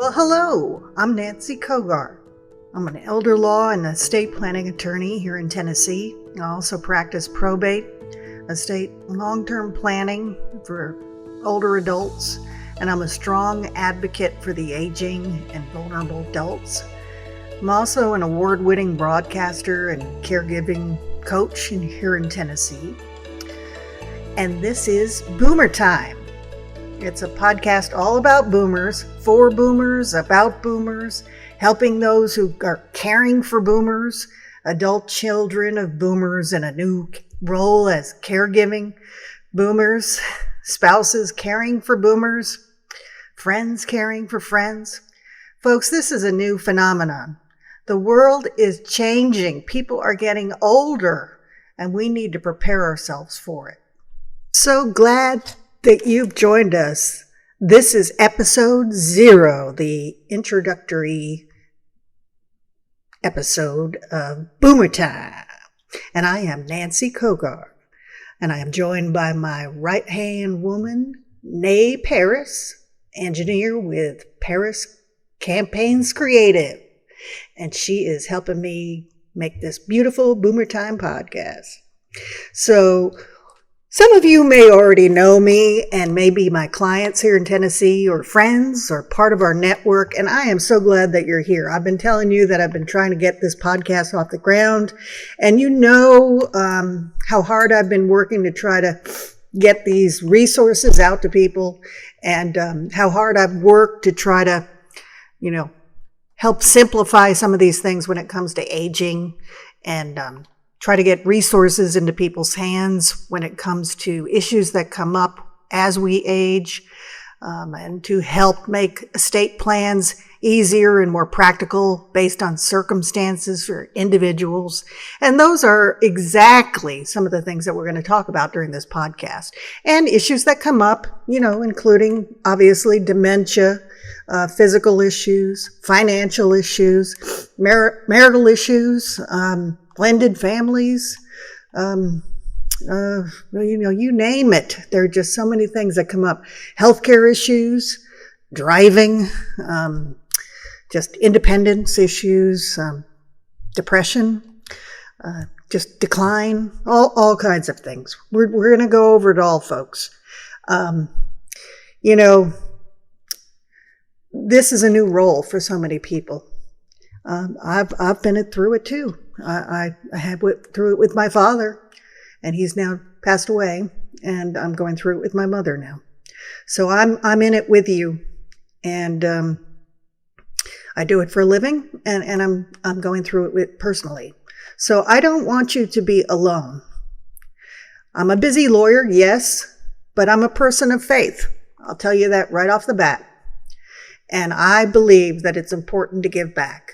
Well, hello, I'm Nancy Cogar. I'm an elder law and estate planning attorney here in Tennessee. I also practice probate, estate long-term planning for older adults, and I'm a strong advocate for the aging and vulnerable adults. I'm also an award-winning broadcaster and caregiving coach here in Tennessee. And this is Boomer Time. It's a podcast all about boomers, for boomers, about boomers, helping those who are caring for boomers, adult children of boomers in a new role as caregiving boomers, spouses caring for boomers, friends caring for friends. Folks, this is a new phenomenon. The world is changing. People are getting older, and we need to prepare ourselves for it. So glad that you've joined us. This is episode 0, the introductory episode of Boomer Time. And I am Nancy Cogar, and I am joined by my right-hand woman, Nay Paris, engineer with Paris Campaigns Creative. And she is helping me make this beautiful Boomer Time podcast. So, some of you may already know me and may be my clients here in Tennessee or friends or part of our network, and I am so glad that you're here. I've been telling you that I've been trying to get this podcast off the ground, and you know how hard I've been working to try to get these resources out to people, and how hard I've worked to try to, help simplify some of these things when it comes to aging and try to get resources into people's hands when it comes to issues that come up as we age, and to help make estate plans easier and more practical based on circumstances for individuals. And those are exactly some of the things that we're going to talk about during this podcast. And issues that come up, including obviously dementia, physical issues, financial issues, marital issues, blended families, you name it. There are just so many things that come up. Healthcare issues, driving, just independence issues, depression, just decline, all kinds of things. We're going to go over it all, folks. This is a new role for so many people. I've been through it too. I had went through it with my father, and he's now passed away, and I'm going through it with my mother now. So I'm in it with you, and I do it for a living, and I'm going through it personally. So I don't want you to be alone. I'm a busy lawyer, yes, but I'm a person of faith. I'll tell you that right off the bat. And I believe that it's important to give back.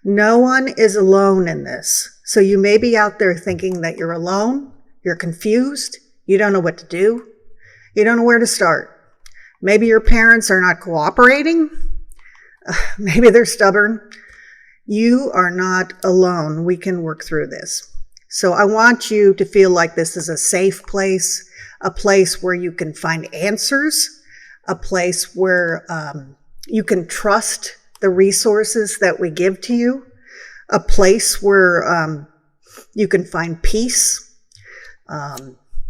No one is alone in this. So you may be out there thinking that you're alone, you're confused, you don't know what to do, you don't know where to start. Maybe your parents are not cooperating, maybe they're stubborn. You are not alone. We can work through this. So I want you to feel like this is a safe place, a place where you can find answers, a place where you can trust the resources that we give to you, a place where you can find peace,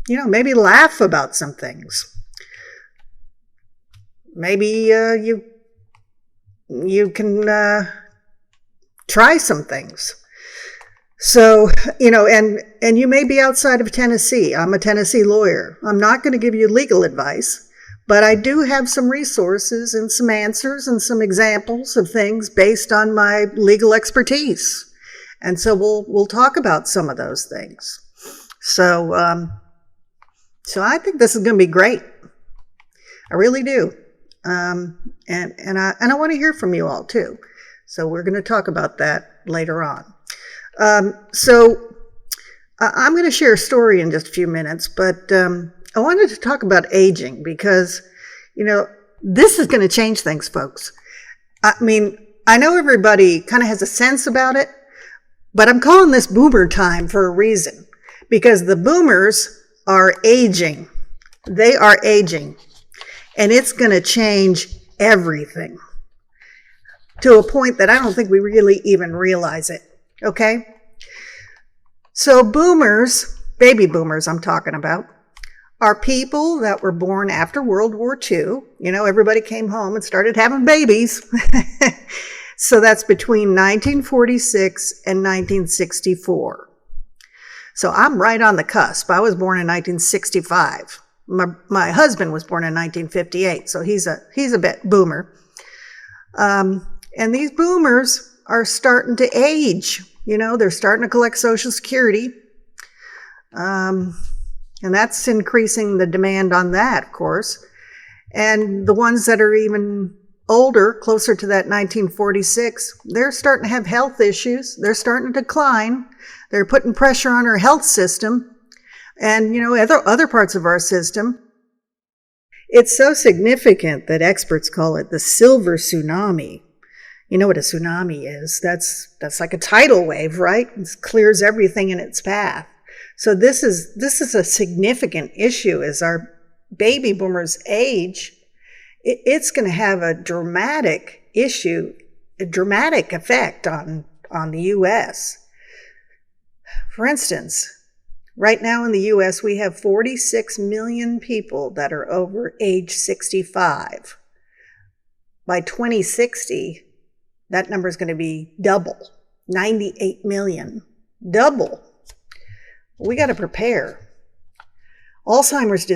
maybe laugh about some things. Maybe you can try some things. So, and you may be outside of Tennessee. I'm a Tennessee lawyer. I'm not going to give you legal advice, but I do have some resources and some answers and some examples of things based on my legal expertise. And so we'll talk about some of those things. So I think this is going to be great. I really do. And I want to hear from you all too. So we're going to talk about that later on. So I'm going to share a story in just a few minutes, but I wanted to talk about aging because, this is going to change things, folks. I mean, I know everybody kind of has a sense about it, but I'm calling this Boomer Time for a reason, because the boomers are aging. They are aging, and it's going to change everything. to a point that I don't think we really even realize it. Okay? So boomers, baby boomers I'm talking about, are people that were born after World War II. You know, everybody came home and started having babies. So that's between 1946 and 1964. So I'm right on the cusp. I was born in 1965. My husband was born in 1958, so he's a bit boomer. And these boomers are starting to age. You know, they're starting to collect Social Security. And that's increasing the demand on that, of course. And the ones that are even older, closer to that 1946, they're starting to have health issues. They're starting to decline. They're putting pressure on our health system and, you know, other parts of our system. It's so significant that experts call it the silver tsunami. You know what a tsunami is. That's like a tidal wave, right? It clears everything in its path. So this is a significant issue. As our baby boomers age, it's going to have a dramatic effect on the U.S. For instance, right now in the U.S., we have 46 million people that are over age 65. By 2060, that number is going to be double, 98 million, double. We got to prepare. Alzheimer's disease